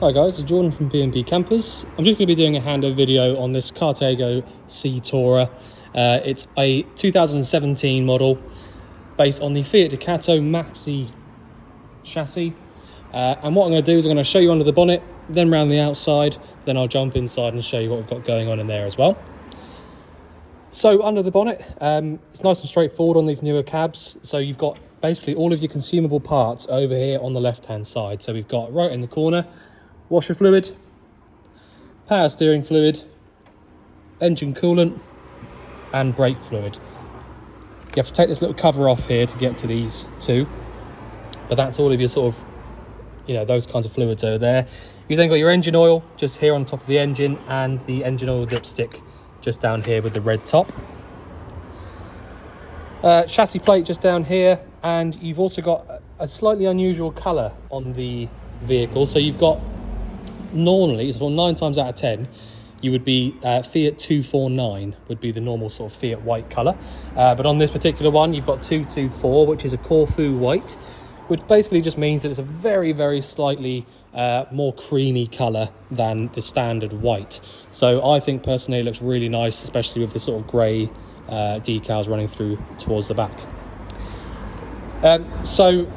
Hi guys, it's Jordan from B&B Campers. I'm just going to be doing a handover video on this Carthago Sea Tourer. It's a 2017 model based on the Fiat Ducato Maxi chassis. And what I'm going to do is I'm going to show you under the bonnet, then round the outside, then I'll jump inside and show you what we've got going on in there as well. So under the bonnet, it's nice and straightforward on these newer cabs. So you've got basically all of your consumable parts over here on the left-hand side. So we've got right in the corner, washer fluid, power steering fluid, engine coolant, and brake fluid. You have to take this little cover off here to get to these two, but that's all of your sort of, those kinds of fluids over there. You've then got your engine oil just here on top of the engine, and the engine oil dipstick just down here with the red top. Chassis plate just down here, and you've also got a slightly unusual colour on the vehicle. So you've got, normally, so 9 times out of 10, you would be Fiat 249 would be the normal sort of Fiat white colour. But on this particular one, you've got 224, which is a Corfu white, which basically just means that it's a very, very slightly more creamy colour than the standard white. So I think personally it looks really nice, especially with the sort of grey decals running through towards the back. So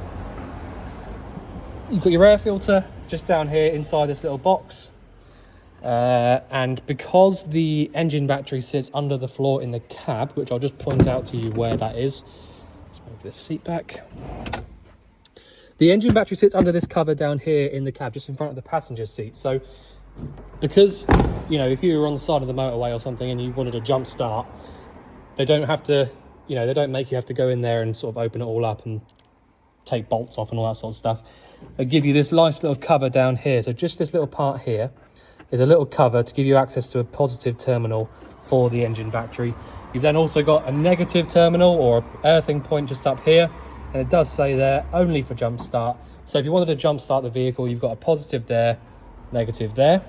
you've got your air filter just down here inside this little box. And because the engine battery sits under the floor in the cab, which I'll just point out to you where that is. Let's move this seat back. The engine battery sits under this cover down here in the cab, just in front of the passenger seat. So because, if you were on the side of the motorway or something and you wanted a jump start, they don't have to, they don't make you have to go in there and sort of open it all up and take bolts off and all that sort of stuff. They give you this nice little cover down here. So just this little part here is a little cover to give you access to a positive terminal for the engine battery. You've then also got a negative terminal or earthing point just up here. And it does say there, only for jump start. So if you wanted to jump start the vehicle, you've got a positive there, negative there.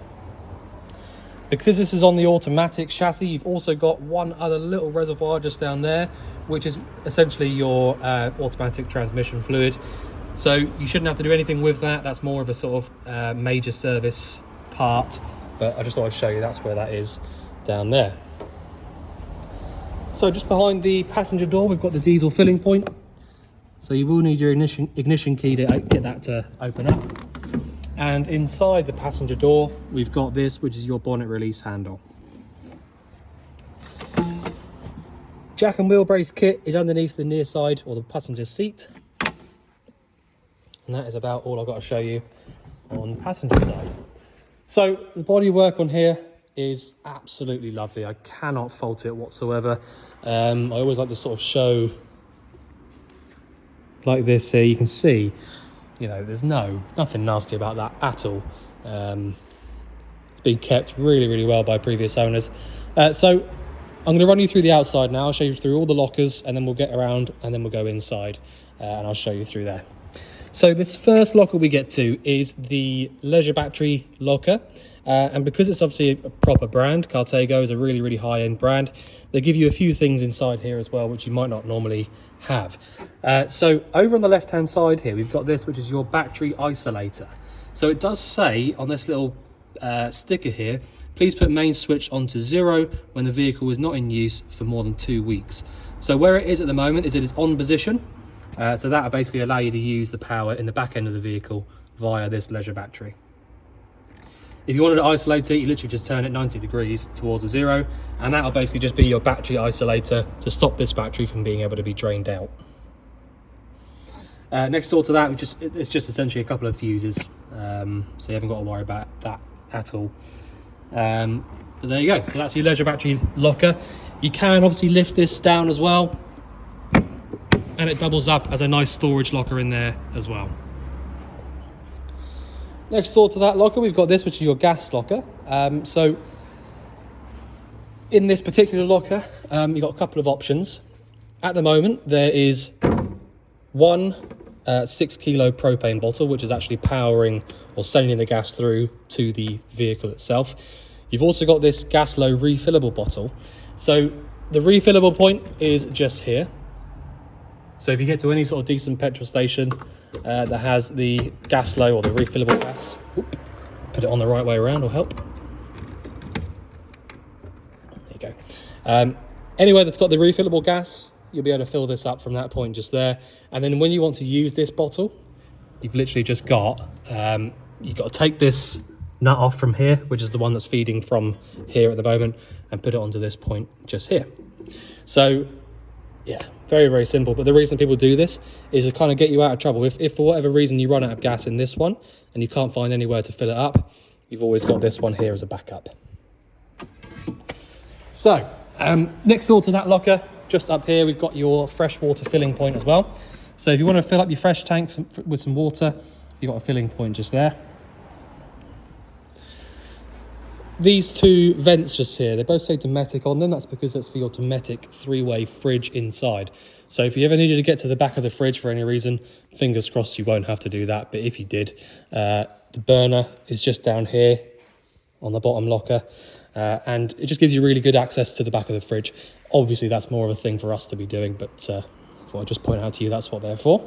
Because this is on the automatic chassis, you've also got one other little reservoir just down there, which is essentially your automatic transmission fluid. So you shouldn't have to do anything with that. That's more of a sort of major service part, but I just thought I'd show you that's where that is down there. So just behind the passenger door, we've got the diesel filling point. So you will need your ignition key to get that to open up. And inside the passenger door, we've got this, which is your bonnet release handle. Jack and wheel brace kit is underneath the near side or the passenger seat. And that is about all I've got to show you on the passenger side. So the bodywork on here is absolutely lovely. I cannot fault it whatsoever. I always like to sort of show like this here. You can see, there's nothing nasty about that at all. It's been kept really, really well by previous owners. So I'm going to run you through the outside now. I'll show you through all the lockers, and then we'll get around, and then we'll go inside, and I'll show you through there. So this first locker we get to is the leisure battery locker. And because it's obviously a proper brand, Carthago is a really, really high-end brand, they give you a few things inside here as well, which you might not normally have. So over on the left-hand side here, we've got this, which is your battery isolator. So it does say on this little sticker here, please put main switch onto 0 when the vehicle is not in use for more than 2 weeks. So where it is at the moment is it is on position. So that will basically allow you to use the power in the back end of the vehicle via this leisure battery. If you wanted to isolate it, you literally just turn it 90 degrees towards a 0, and that'll basically just be your battery isolator to stop this battery from being able to be drained out. Next door to that, it's just essentially a couple of fuses, so you haven't got to worry about that at all. But there you go, so that's your leisure battery locker. You can obviously lift this down as well, and it doubles up as a nice storage locker in there as well. Next door to that locker, we've got this, which is your gas locker. So in this particular locker, you've got a couple of options. At the moment, there is one 6 kilo propane bottle, which is actually powering or sending the gas through to the vehicle itself. You've also got this Gaslow refillable bottle. So the refillable point is just here. So if you get to any sort of decent petrol station that has the Gaslow or the refillable gas, put it on the right way around will help. There you go. Anywhere that's got the refillable gas, you'll be able to fill this up from that point just there. And then when you want to use this bottle, you've literally just got, you've got to take this nut off from here, which is the one that's feeding from here at the moment, and put it onto this point just here. So yeah, very, very simple. But the reason people do this is to kind of get you out of trouble. If for whatever reason you run out of gas in this one and you can't find anywhere to fill it up, you've always got this one here as a backup. So next door to that locker, just up here, we've got your freshwater filling point as well. So if you want to fill up your fresh tank with some water, you've got a filling point just there. These two vents just here, they both say Dometic on them. That's because that's for your Dometic 3-way fridge inside. So if you ever needed to get to the back of the fridge for any reason, fingers crossed you won't have to do that. But if you did, the burner is just down here on the bottom locker. And it just gives you really good access to the back of the fridge. Obviously, that's more of a thing for us to be doing, but I thought I'd just point out to you that's what they're for.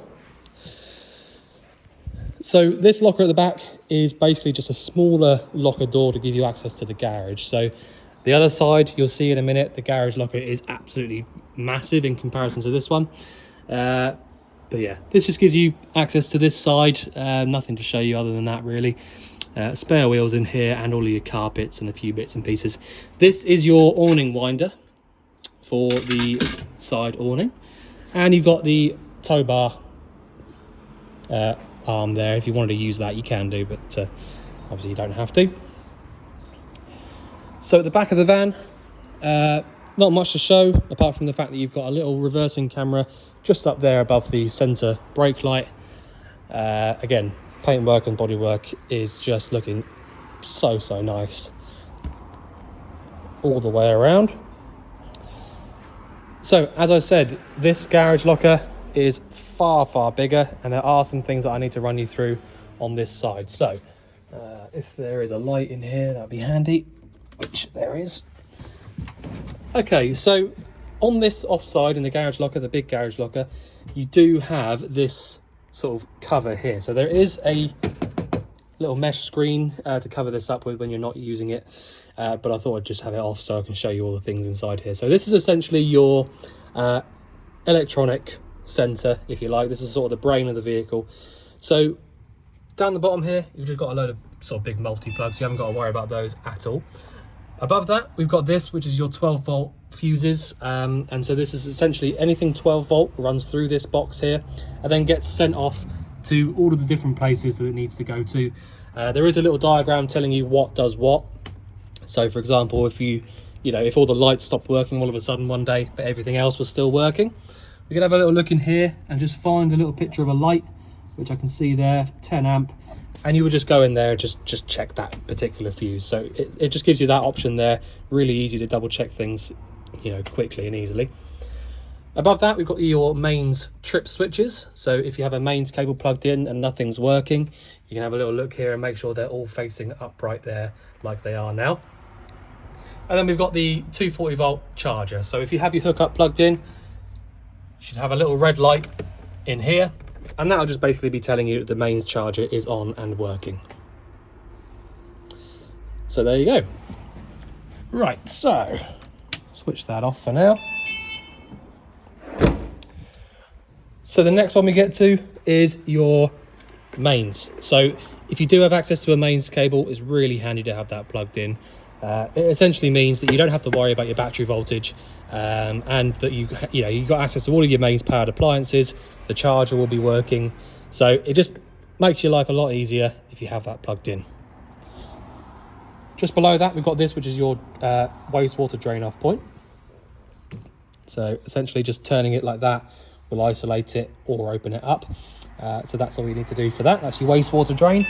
So this locker at the back is basically just a smaller locker door to give you access to the garage. So the other side, you'll see in a minute, the garage locker is absolutely massive in comparison to this one. But yeah, this just gives you access to this side. Nothing to show you other than that, really. Spare wheels in here and all of your carpets and a few bits and pieces. This is your awning winder for the side awning. And you've got the tow bar arm there. If you wanted to use that, you can do, but obviously you don't have to. So at the back of the van, not much to show apart from the fact that you've got a little reversing camera just up there above the center brake light. Again, paintwork and bodywork is just looking so nice all the way around. So as I said, this garage locker is far bigger, and there are some things that I need to run you through on this side. So if there is a light in here, that'd be handy, which there is. Okay, so on this offside in the garage locker, the big garage locker, you do have this sort of cover here. So there is a little mesh screen to cover this up with when you're not using it, but I thought I'd just have it off so I can show you all the things inside here. So this is essentially your electronic center, if you like. This is sort of the brain of the vehicle. So down the bottom here, you've just got a load of sort of big multi-plugs. You haven't got to worry about those at all. Above that, we've got this, which is your 12-volt fuses. And so this is essentially anything 12-volt runs through this box here and then gets sent off to all of the different places that it needs to go to. There is a little diagram telling you what does what. So for example, if all the lights stopped working all of a sudden one day, but everything else was still working, we can have a little look in here and just find a little picture of a light, which I can see there, 10 amp. And you would just go in there and just check that particular fuse. So it just gives you that option there. Really easy to double check things, quickly and easily. Above that, we've got your mains trip switches. So if you have a mains cable plugged in and nothing's working, you can have a little look here and make sure they're all facing upright there like they are now. And then we've got the 240 volt charger. So if you have your hookup plugged in, you should have a little red light in here, and that'll just basically be telling you that the mains charger is on and working. So there you go. Right, so switch that off for now. So the next one we get to is your mains. So if you do have access to a mains cable, it's really handy to have that plugged in. It essentially means that you don't have to worry about your battery voltage, and that you've got access to all of your mains powered appliances. The charger will be working, so it just makes your life a lot easier if you have that plugged in. Just below that, we've got this, which is your wastewater drain off point. So essentially just turning it like that will isolate it or open it up. So that's all you need to do for that. That's your wastewater drain.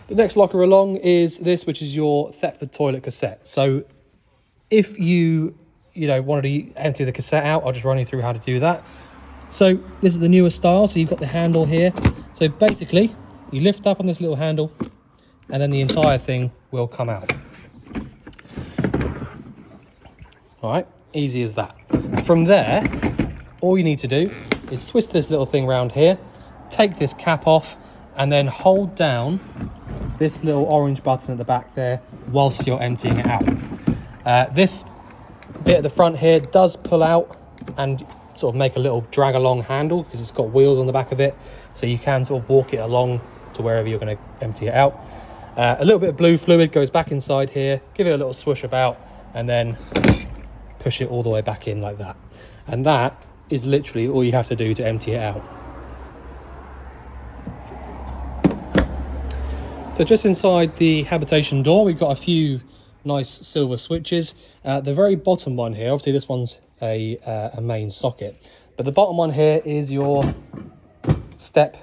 The next locker along is this, which is your Thetford toilet cassette. So if you wanted to empty the cassette out, I'll just run you through how to do that. So this is the newer style. So you've got the handle here. So basically you lift up on this little handle and then the entire thing will come out. All right, easy as that. From there, all you need to do is twist this little thing around here, take this cap off, and then hold down this little orange button at the back there whilst you're emptying it out. This bit at the front here does pull out and sort of make a little drag along handle because it's got wheels on the back of it, so you can sort of walk it along to wherever you're going to empty it out. A little bit of blue fluid goes back inside here, give it a little swoosh about, and then push it all the way back in like that. And that is literally all you have to do to empty it out. So just inside the habitation door, we've got a few nice silver switches. The very bottom one here, obviously this one's a main socket, but the bottom one here is your step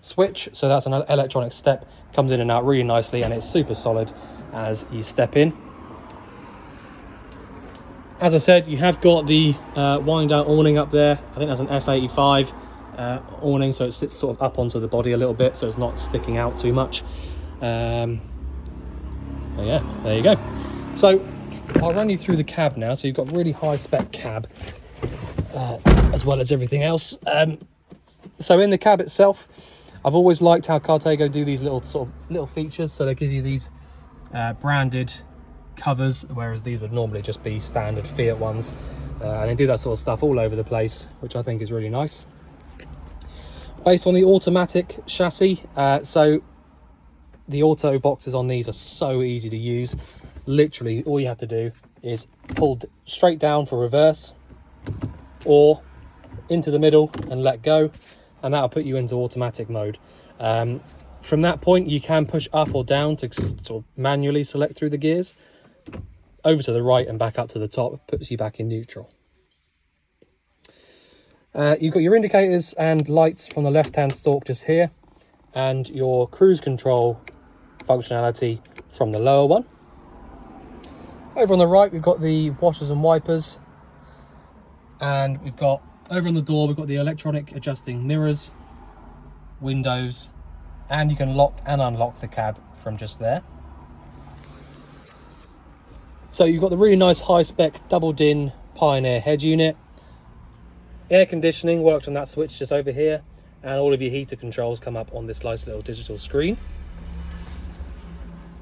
switch. So that's an electronic step, comes in and out really nicely, and it's super solid as you step in. As I said, you have got the wind out awning up there. I think that's an F85 awning, so it sits sort of up onto the body a little bit, so it's not sticking out too much. But yeah, there you go. So I'll run you through the cab now. So you've got really high spec cab as well as everything else. So in the cab itself, I've always liked how Carthago do these little features. So they give you these branded covers, whereas these would normally just be standard Fiat ones, and they do that sort of stuff all over the place, which I think is really nice. Based on the automatic chassis, so the auto boxes on these are so easy to use. Literally all you have to do is pull straight down for reverse or into the middle and let go, and that'll put you into automatic mode. From that point you can push up or down to sort of manually select through the gears. Over to the right and back up to the top puts you back in neutral. You've got your indicators and lights from the left hand stalk just here, and your cruise control functionality from the lower one. Over on the right we've got the washers and wipers, and we've got over on the door we've got the electronic adjusting mirrors, windows, and you can lock and unlock the cab from just there. So you've got the really nice high spec double din Pioneer head unit. Air conditioning worked on that switch just over here, and all of your heater controls come up on this nice little digital screen.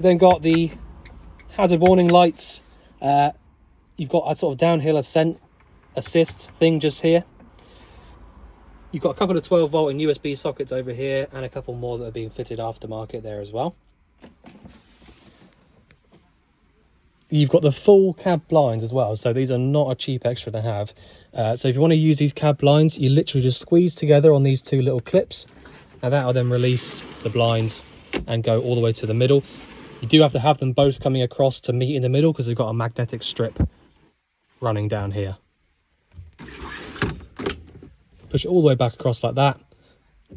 Then got the hazard warning lights. You've got a sort of downhill ascent assist thing just here. You've got a couple of 12 volt and USB sockets over here, and a couple more that are being fitted aftermarket there as well. You've got the full cab blinds as well, so these are not a cheap extra to have. So if you want to use these cab blinds, you literally just squeeze together on these two little clips, and that'll then release the blinds and go all the way to the middle. You do have to have them both coming across to meet in the middle because they've got a magnetic strip running down here. Push it all the way back across like that,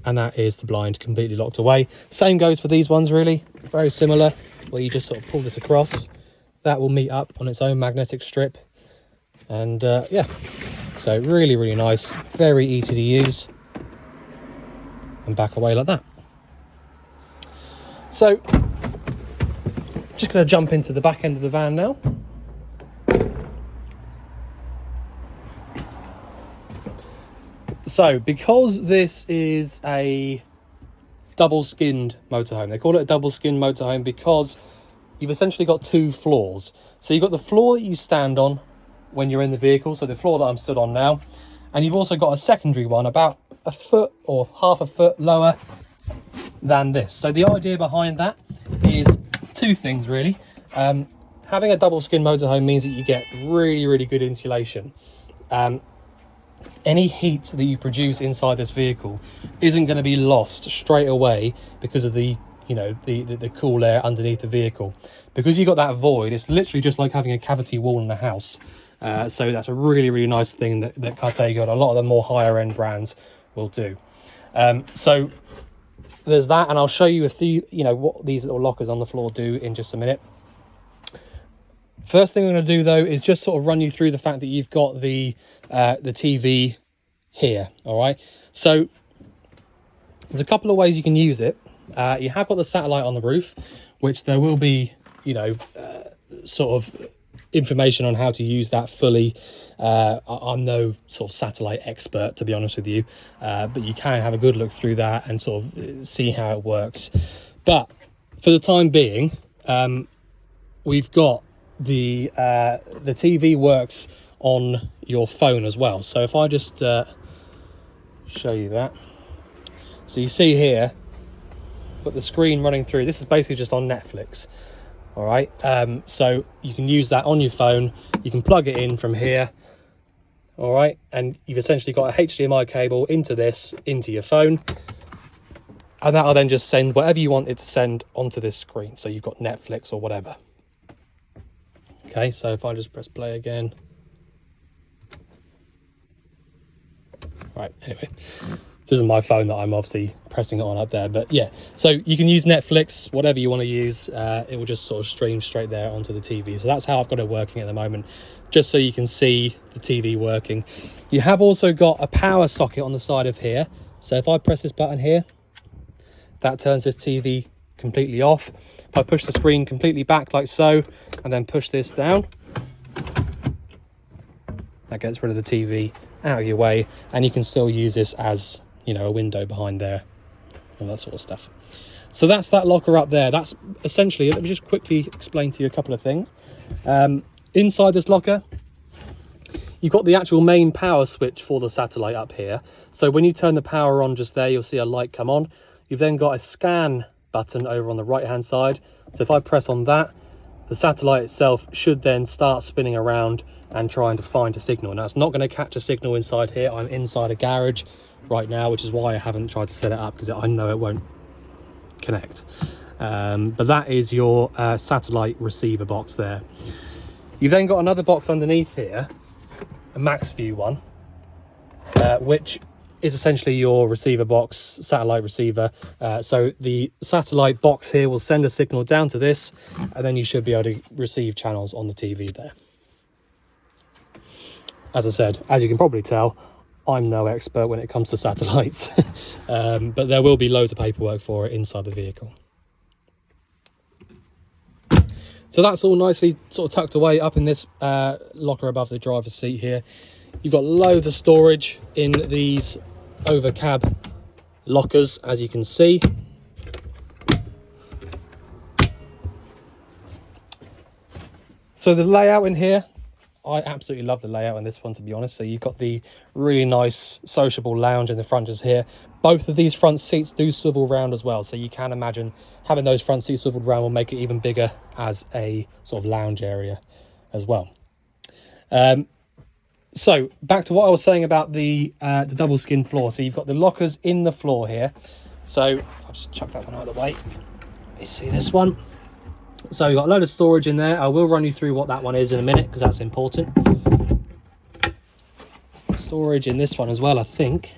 and that is the blind completely locked away. Same goes for these ones, really very similar, where you just sort of pull this across. That will meet up on its own magnetic strip, and yeah, so really, really nice, very easy to use, and back away like that. So just going to jump into the back end of the van now. So because this is a double skinned motorhome, they call it a double skinned motorhome because you've essentially got two floors. So you've got the floor that you stand on when you're in the vehicle, so the floor that I'm stood on now, and you've also got a secondary one about a foot or half a foot lower than this. So the idea behind that is two things really. Having a double skin motorhome means that you get really, really good insulation. Any heat that you produce inside this vehicle isn't going to be lost straight away because of the cool air underneath the vehicle. Because you've got that void, it's literally just like having a cavity wall in a house. So that's a really, really nice thing that Carthago and a lot of the more higher end brands will do. So there's that, and I'll show you what these little lockers on the floor do in just a minute. First thing I'm going to do though is just sort of run you through the fact that you've got the TV here. All right, so there's a couple of ways you can use it. You have got the satellite on the roof, which there will be, sort of information on how to use that fully. I'm no sort of satellite expert, to be honest with you, but you can have a good look through that and sort of see how it works. But for the time being, we've got the TV works on your phone as well. So if I just show you that, so you see here, got the screen running through. This is basically just on Netflix. All right, so you can use that on your phone. You can plug it in from here. All right, and you've essentially got a HDMI cable into your phone, and that'll then just send whatever you want it to send onto this screen. So you've got Netflix or whatever. Okay, so if I just press play again. Right, anyway, this isn't my phone that I'm obviously pressing it on up there, but yeah, so you can use Netflix, whatever you want to use. It will just sort of stream straight there onto the TV. So that's how I've got it working at the moment, just so you can see the TV working. You have also got a power socket on the side of here. So if I press this button here, that turns this TV completely off. If I push the screen completely back like so, and then push this down, that gets rid of the TV out of your way, and you can still use this as, you know, a window behind there, all that sort of stuff. So that's that locker up there. That's essentially it. Let me just quickly explain to you a couple of things. Inside this locker, you've got the actual main power switch for the satellite up here. So when you turn the power on just there, you'll see a light come on. You've then got a scan button over on the right hand side. So if I press on that, the satellite itself should then start spinning around and trying to find a signal. Now, it's not going to catch a signal inside here. I'm inside a garage right now, which is why I haven't tried to set it up, because I know it won't connect. But that is your satellite receiver box there. You've then got another box underneath here, a max view one, which is essentially your receiver box, satellite receiver. So the satellite box here will send a signal down to this, and then you should be able to receive channels on the TV there. As I said, as you can probably tell, I'm no expert when it comes to satellites, but there will be loads of paperwork for it inside the vehicle. So that's all nicely sort of tucked away up in this locker above the driver's seat here. You've got loads of storage in these over cab lockers, as you can see. So the layout in here, I absolutely love the layout in this one, to be honest. So you've got the really nice sociable lounge in the front just here. Both of these front seats do swivel round as well. So you can imagine having those front seats swiveled round will make it even bigger as a sort of lounge area as well. So back to what I was saying about the double skin floor. So you've got the lockers in the floor here. So I'll just chuck that one out of the way. Let me see this one. So you've got a load of storage in there. I will run you through what that one is in a minute, because that's important. Storage in this one as well, I think.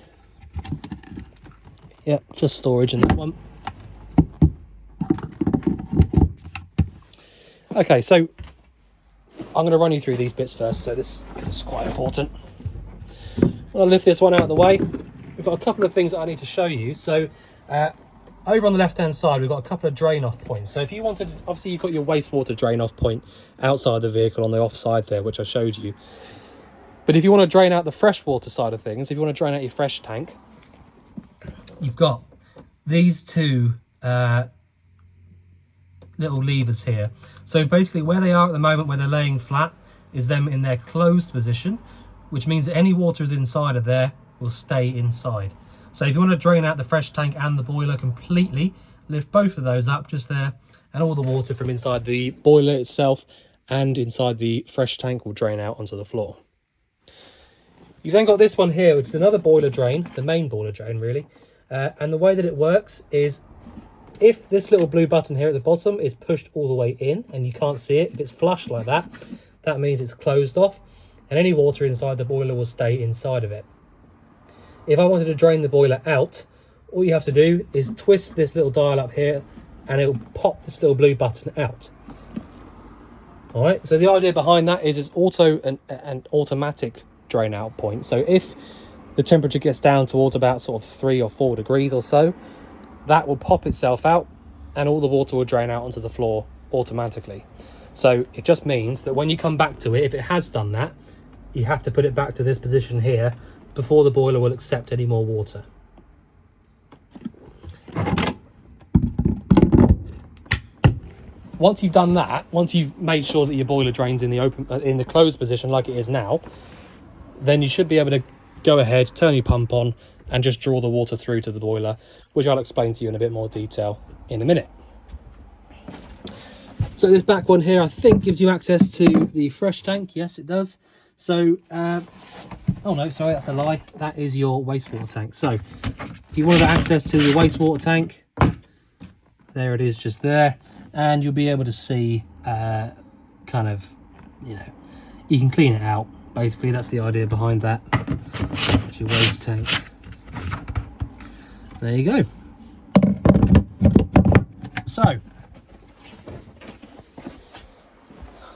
Yep, just storage in that one. Okay, so I'm going to run you through these bits first. So this is quite important. I'll lift this one out of the way. We've got a couple of things that I need to show you. So over on the left hand side, we've got a couple of drain off points. So if you wanted, obviously you've got your wastewater drain off point outside the vehicle on the offside there, which I showed you. But if you want to drain out the freshwater side of things, if you want to drain out your fresh tank, you've got these two little levers here. So basically where they are at the moment, where they're laying flat, is them in their closed position, which means that any water is inside of there will stay inside. So if you want to drain out the fresh tank and the boiler completely, lift both of those up just there, and all the water from inside the boiler itself and inside the fresh tank will drain out onto the floor. You've then got this one here, which is another boiler drain, the main boiler drain really. And the way that it works is, if this little blue button here at the bottom is pushed all the way in and you can't see it, if it's flushed like that, that means it's closed off, and any water inside the boiler will stay inside of it. If I wanted to drain the boiler out, all you have to do is twist this little dial up here and it will pop this little blue button out. All right, so the idea behind that is it's an automatic drain out point. So if the temperature gets down towards about sort of 3 or 4 degrees or so, that will pop itself out and all the water will drain out onto the floor automatically. So it just means that when you come back to it, if it has done that, you have to put it back to this position here before the boiler will accept any more water. Once you've done that, once you've made sure that your boiler drains in the closed position like it is now, then you should be able to go ahead, turn your pump on, and just draw the water through to the boiler, which I'll explain to you in a bit more detail in a minute. So this back one here, I think, gives you access to the fresh tank. Yes, it does. So, oh no, sorry, that's a lie. That is your wastewater tank. So if you wanted access to your wastewater tank, there it is, just there. And you'll be able to see kind of, you know, you can clean it out. Basically, that's the idea behind that. That's your waste tank. There you go. So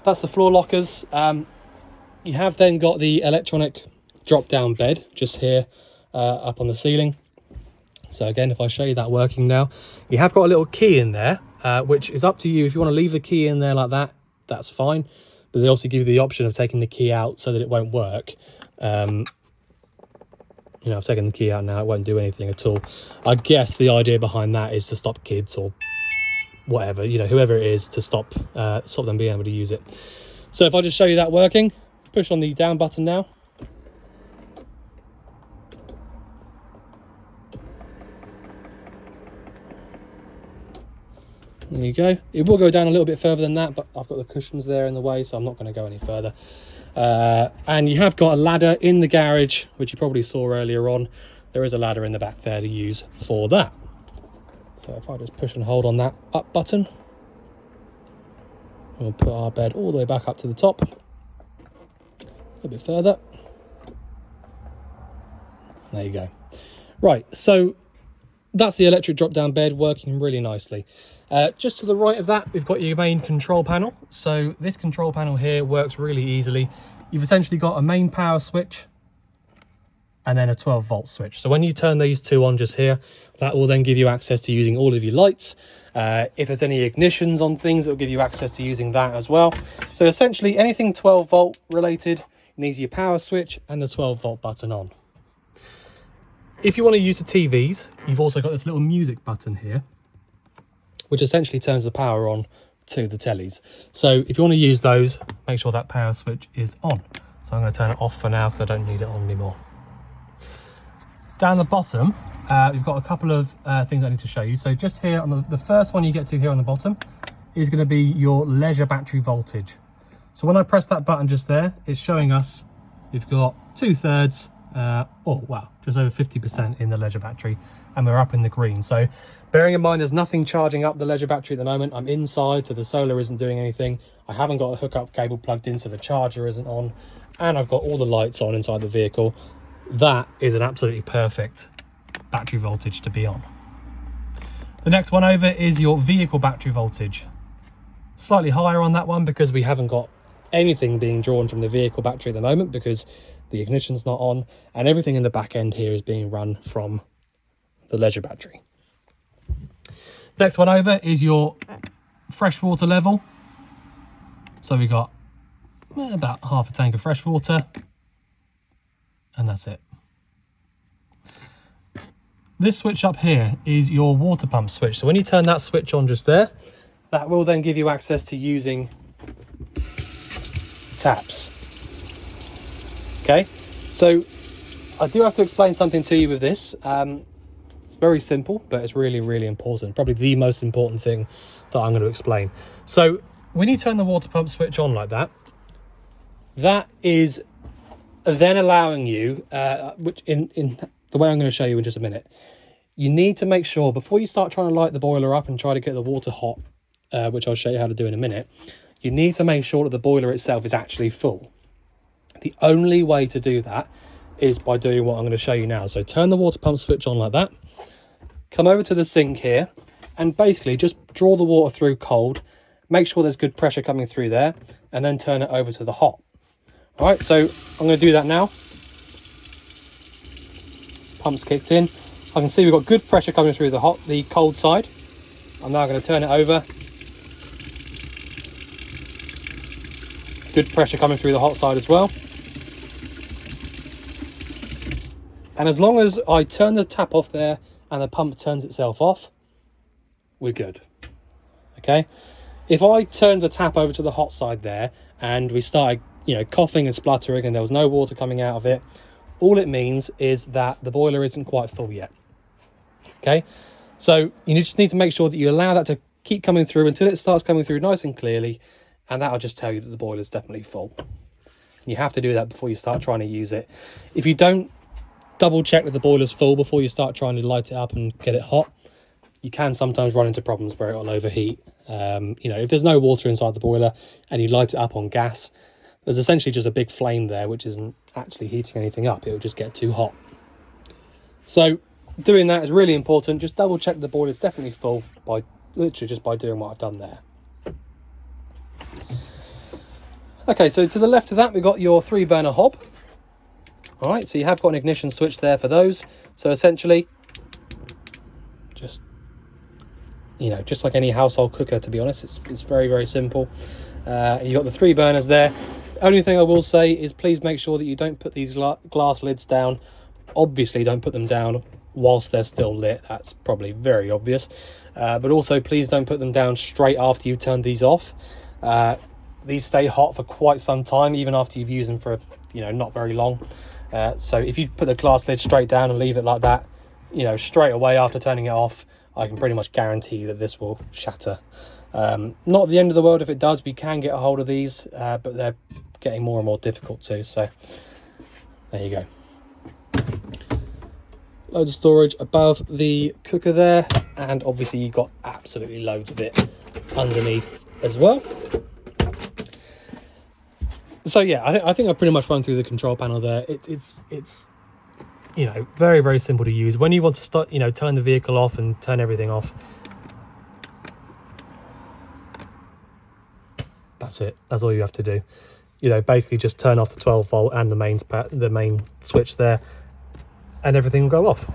that's the floor lockers. You have then got the electronic drop down bed just here up on the ceiling. So again, if I show you that working now, you have got a little key in there, which is up to you. If you want to leave the key in there like that, that's fine. But they also give you the option of taking the key out so that it won't work. You know, I've taken the key out now, it won't do anything at all. I guess the idea behind that is to stop kids or whatever, you know, whoever it is, to stop them being able to use it. So if I just show you that working, push on the down button now. There you go. It will go down a little bit further than that, but I've got the cushions there in the way, so I'm not going to go any further. And you have got a ladder in the garage, which you probably saw earlier on. There is a ladder in the back there to use for that. So if I just push and hold on that up button, we'll put our bed all the way back up to the top. A little bit further. There you go. Right, so that's the electric drop down bed working really nicely. Just to the right of that, we've got your main control panel. So this control panel here works really easily. You've essentially got a main power switch and then a 12-volt switch. So when you turn these two on just here, that will then give you access to using all of your lights. If there's any ignitions on things, it will give you access to using that as well. So essentially anything 12-volt related needs your power switch and the 12-volt button on. If you want to use the TVs, you've also got this little music button here, which essentially turns the power on to the tellies. So if you want to use those, make sure that power switch is on. So I'm going to turn it off for now because I don't need it on anymore. Down the bottom, we've got a couple of things I need to show you. So just here on the first one you get to here on the bottom is going to be your leisure battery voltage. So when I press that button just there, it's showing us we've got 2/3, just over 50% in the leisure battery, and we're up in the green. So bearing in mind there's nothing charging up the leisure battery at the moment. I'm inside, so the solar isn't doing anything. I haven't got a hookup cable plugged in, so the charger isn't on, and I've got all the lights on inside the vehicle. That is an absolutely perfect battery voltage to be on. The next one over is your vehicle battery voltage. Slightly higher on that one because we haven't got anything being drawn from the vehicle battery at the moment because the ignition's not on, and everything in the back end here is being run from the leisure battery. Next one over is your freshwater level. So we got about half a tank of fresh water, and that's it. This switch up here is your water pump switch. So when you turn that switch on just there, that will then give you access to using taps. Okay, so I do have to explain something to you with this. It's very simple, but it's really, really important. Probably the most important thing that I'm going to explain. So when you turn the water pump switch on like that, that is then allowing you, which in the way I'm going to show you in just a minute, you need to make sure before you start trying to light the boiler up and try to get the water hot, which I'll show you how to do in a minute, you need to make sure that the boiler itself is actually full. The only way to do that is by doing what I'm going to show you now. So turn the water pump switch on like that, come over to the sink here, and basically just draw the water through cold, make sure there's good pressure coming through there, and then turn it over to the hot. All right, so I'm going to do that now. Pump's kicked in. I can see we've got good pressure coming through the cold side. I'm now going to turn it over. good pressure coming through the hot side as well. And as long as I turn the tap off there and the pump turns itself off, we're good. Okay. If I turned the tap over to the hot side there and we started, coughing and spluttering and there was no water coming out of it, all it means is that the boiler isn't quite full yet. Okay. So you just need to make sure that you allow that to keep coming through until it starts coming through nice and clearly, and that'll just tell you that the boiler is definitely full. You have to do that before you start trying to use it. If you don't double check that the boiler's full before you start trying to light it up and get it hot, you can sometimes run into problems where it'll overheat. If there's no water inside the boiler and you light it up on gas, there's essentially just a big flame there which isn't actually heating anything up. It will just get too hot. So doing that is really important. Just double check the boiler's definitely full by literally just by doing what I've done there. Okay, so to the left of that we've got your 3-burner hob. All right, so you have got an ignition switch there for those. So essentially, just like any household cooker, to be honest, it's very, very simple. You've got the 3 burners there. Only thing I will say is please make sure that you don't put these glass lids down. Obviously, don't put them down whilst they're still lit. That's probably very obvious. But also, please don't put them down straight after you've turned these off. These stay hot for quite some time, even after you've used them for, not very long. So if you put the glass lid straight down and leave it like that, straight away after turning it off, I can pretty much guarantee you that this will shatter. Not the end of the world if it does. We can get a hold of these, but they're getting more and more difficult too. So there you go. Loads of storage above the cooker there, and obviously you've got absolutely loads of it underneath as well. So yeah, I think I've pretty much run through the control panel there. It's very, very simple to use. When you want to start, turn the vehicle off and turn everything off, that's it. That's all you have to do. Basically just turn off the 12 volt and the main switch there, and everything will go off.